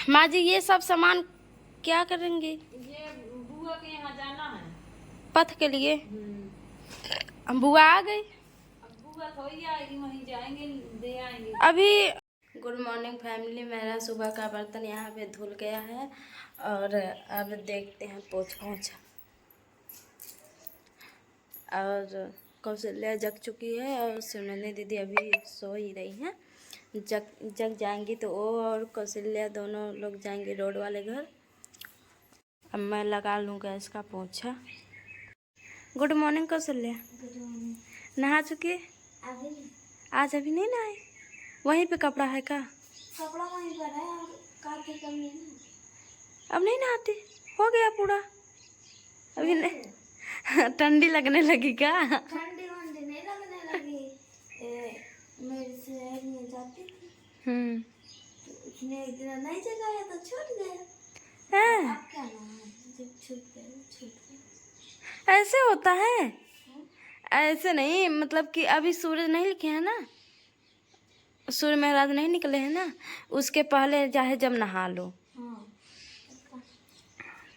माँ जी ये सब सामान क्या करेंगे? ये बुआ के यहाँ जाना है पथ के लिए। हम बुआ आ गई। अब बुआ थोड़ी आएगी, वहीं जाएंगे दे आएंगे अभी गुड मॉर्निंग फैमिली। मेरा सुबह का बर्तन यहाँ पे धुल गया है और अब देखते हैं पोंछ और कौशल्या जग चुकी है और सुनंदी दीदी अभी सो ही रही हैं। जग जाएंगी तो वो और कौशल्या दोनों लोग जाएंगे रोड वाले घर। अब मैं लगा लूँ गैस का पोंछा। Good morning Kaushalya. नहा चुकी है? आज अभी नहीं नहाए? वहीं पे कपड़ा है का? कपड़ा वहीं पर है और काटे कम नहीं ना। अब नहीं नहाती? हो गया पूरा? अभी नहीं ठंडी लगने लगी क्या? ठंडी वंडी नहीं लगने लगी। मेरी सहेली में जाती थी तो उसने एक दिन नहीं जगाया तो छूट गया। है? अब क्या ना जब छूट गया। ऐसे होता है? ऐसे नहीं, मतलब कि अभी सूरज नहीं लिखे हैं ना, सूर्य महाराज नहीं निकले हैं ना, उसके पहले चाहे जब नहा लो।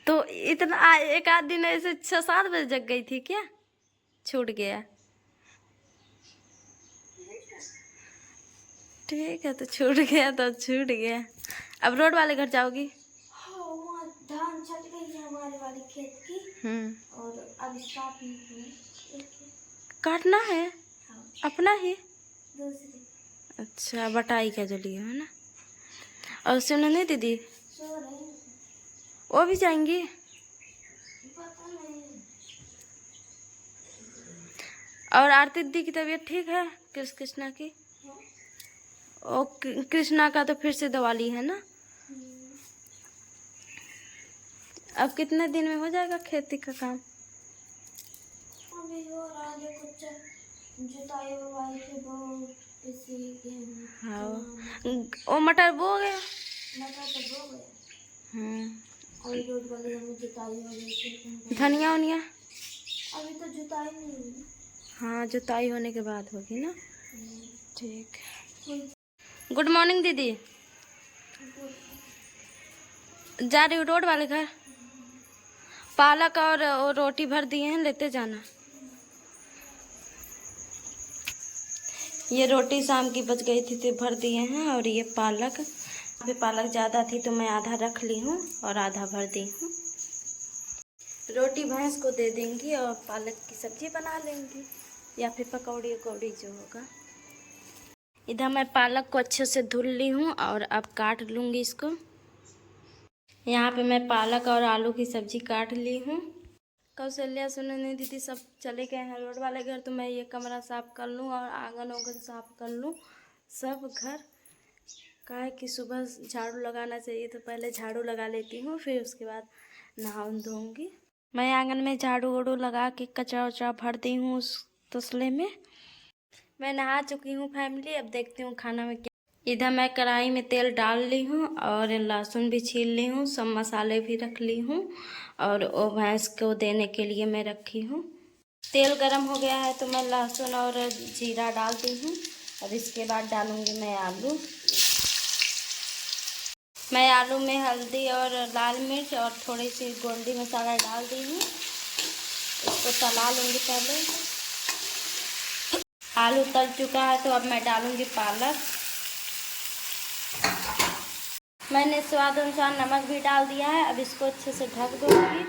तो इतना एक आध दिन ऐसे 6-7 बजे जग गई थी क्या? छूट गया। ठीक है, तो छूट गया तो छूट गया। अब रोड वाले घर जाओगी? हाँ, वहाँ धान छट गई है हमारे वाले खेत की। और अब काटना है? हाँ। अपना ही? दूसरी। अच्छा, बटाई का जो लिया है ना। और सुनने दीदी सो रहे हैं। वो भी जाएंगी? पता नहीं। और आरती दीदी की तबीयत ठीक है? कृष्णा की? ओ कृष्णा का तो फिर से दवा ली है ना। अब कितने दिन में हो जाएगा खेती का काम? अभी हो रहा है कुछ जुताई ववाई के वो इसी के। हाँ, वो मटर बो गया? मटर तो बो गया। और रोड वाले में जुताई हो गई थी। धनिया उनिया? अभी तो जुताई नहीं हुई। हाँ, जुताई होने के बाद होगी ना। ठीक। गुड मॉर्निंग दीदी। जा रही हूँ रोड वाले घर। पालक और रोटी भर दिए हैं, लेते जाना। ये रोटी शाम की बच गई थी तो भर दिए हैं, और ये पालक, अभी पालक ज़्यादा थी तो मैं आधा रख ली हूँ और आधा भर दी हूँ। रोटी भैंस को दे देंगी और पालक की सब्जी बना लेंगी या फिर पकौड़ी उकौड़ी जो होगा। इधर मैं पालक को अच्छे से धुल ली हूँ और अब काट लूँगी इसको। यहाँ पे मैं पालक और आलू की सब्जी काट ली हूँ। कौशल्या सुनने दीदी सब चले गए हैं रोड वाले घर, तो मैं ये कमरा साफ़ कर लूँ और आंगन वांगन साफ़ कर लूँ सब घर। काहे कि सुबह झाड़ू लगाना चाहिए, तो पहले झाड़ू लगा लेती हूँ, फिर उसके बाद नहा धोऊँगी। मैं आंगन में झाड़ू वाड़ू लगा के कचरा उचरा भर दी हूँ उस तसले में। मैं नहा चुकी हूँ फैमिली। अब देखती हूँ खाना में क्या। इधर मैं कढ़ाई में तेल डाल ली हूँ और लहसुन भी छील ली हूँ, सब मसाले भी रख ली हूँ और वो भैंस को देने के लिए मैं रखी हूँ। तेल गरम हो गया है तो मैं लहसुन और जीरा डाल दी हूँ। अब इसके बाद डालूँगी मैं आलू। मैं आलू में हल्दी और लाल मिर्च और थोड़ी सी गोल्डी मसाला डाल दी हूँ। इसको तला लूँगी पहले। आलू तल चुका है तो अब मैं डालूँगी पालक। मैंने स्वाद अनुसार नमक भी डाल दिया है। अब इसको अच्छे से ढक दूँगी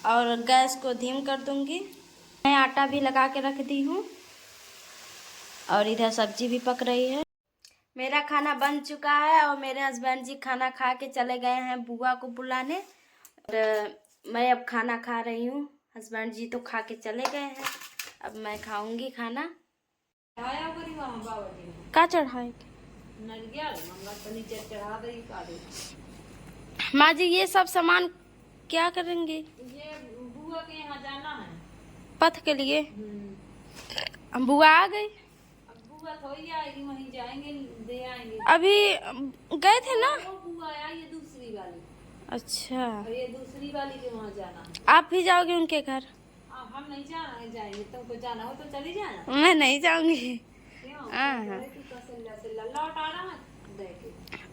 और गैस को धीम कर दूँगी। मैं आटा भी लगा के रख दी हूँ और इधर सब्जी भी पक रही है। मेरा खाना बन चुका है और मेरे हस्बैंड जी खाना खा के चले गए हैं बुआ को बुलाने, और मैं अब खाना खा रही हूँ। हस्बैंड जी तो खा के चले गए हैं, अब मैं खाऊंगी खाना। का चढ़ाए माँ जी ये सब सामान क्या करेंगे? ये बुआ के यहाँ जाना है पथ के लिए। हम बुआ आ गई। अब बुआ थोड़ी आएगी, वहीं जाएंगे दे आएंगे। अभी गए थे ना। वो बुआ आई, ये दूसरी वाली। अच्छा, और ये दूसरी वाली के वहाँ जाना है। आप भी जाओगे उनके घर? हम नहीं जाएंगे, तुमको जाना हो तो चली जाना। मैं नहीं जाऊंगी। क्यों? हाँ, लौट आ रहा है देखे।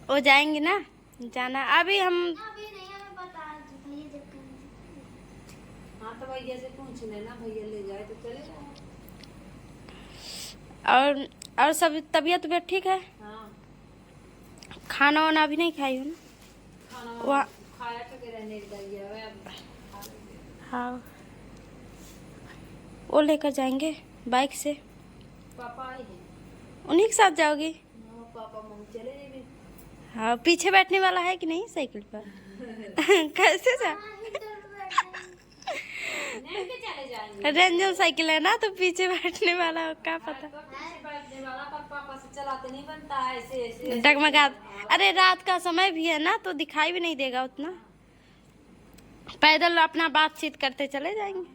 वो जाएंगे ना। जाना अभी हम। अभी नहीं हमें पता है, भैया जब करेंगे। हाँ तो भैया से पूछ लेना, भैया ले जाए तो चले जाओ। और सब तबीयत ठीक है? हाँ खाना वाना अभी नहीं खाई हूँ ना? खाना वहाँ खाया तो के रहने दिया है अब। हाँ, वो लेकर जाएंगे बाइक से। पापा आए हैं? उन्हीं के साथ जाओगी? हाँ, पापा मम्मी चले जाएंगे। हाँ, पीछे बैठने वाला है कि नहीं साइकिल पर? कैसे जा? नहीं के चले जाएंगे। रेंजर साइकिल है ना, तो पीछे बैठने वाला हो, क्या पता। तो पीछे बैठने वाला पर पापा से चलाते नहीं बनता है, ऐसे ऐसे डगमगा। अरे रात का समय भी है ना, तो दिखाई भी नहीं देगा उतना। पैदल अपना बातचीत करते चले जाएंगे।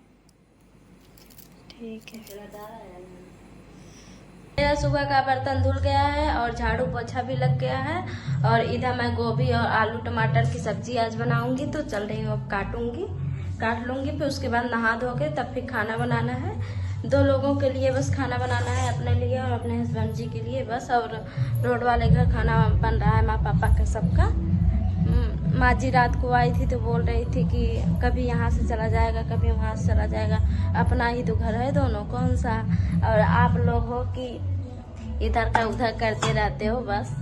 ठीक है। मेरा सुबह का बर्तन धुल गया है और झाड़ू पोछा भी लग गया है। और इधर मैं गोभी और आलू टमाटर की सब्जी आज बनाऊंगी, तो चल रही हूँ, अब काट लूंगी। फिर उसके बाद नहा धो के तब फिर खाना बनाना है। 2 लोगों के लिए बस खाना बनाना है, अपने लिए और अपने हस्बैंड जी के लिए बस। और रोड वाले घर खाना बन रहा है माँ पापा का सबका। माँ जी रात को आई थी तो बोल रही थी कि कभी यहाँ से चला जाएगा, कभी वहाँ से चला जाएगा, अपना ही तो घर है दोनों, कौन सा। और आप लोग हो कि इधर का उधर करते रहते हो बस।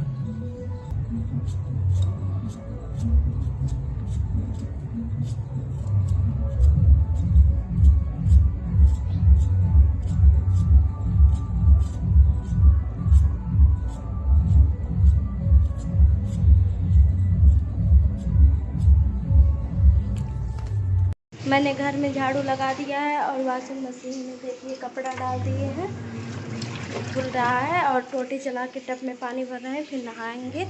मैंने घर में झाड़ू लगा दिया है और वॉशिंग मशीन में देखिए कपड़ा डाल दिए हैं, धुल रहा है। और टोटी चला के टब में पानी भर रहे हैं, फिर नहाएंगे,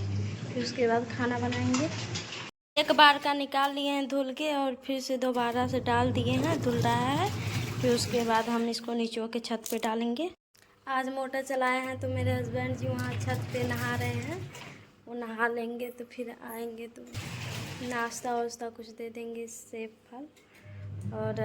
फिर उसके बाद खाना बनाएंगे। एक बार का निकाल लिए हैं धुल के, और फिर से दोबारा से डाल दिए हैं, धुल रहा है। फिर उसके बाद हम इसको नीचों के छत पे डालेंगे। आज मोटर चलाए हैं तो मेरे हस्बैंड जी वहाँ छत पे नहा रहे हैं। वो नहा लेंगे तो फिर आएंगे तो नाश्ता वाश्ता कुछ दे देंगे, सेब फल। और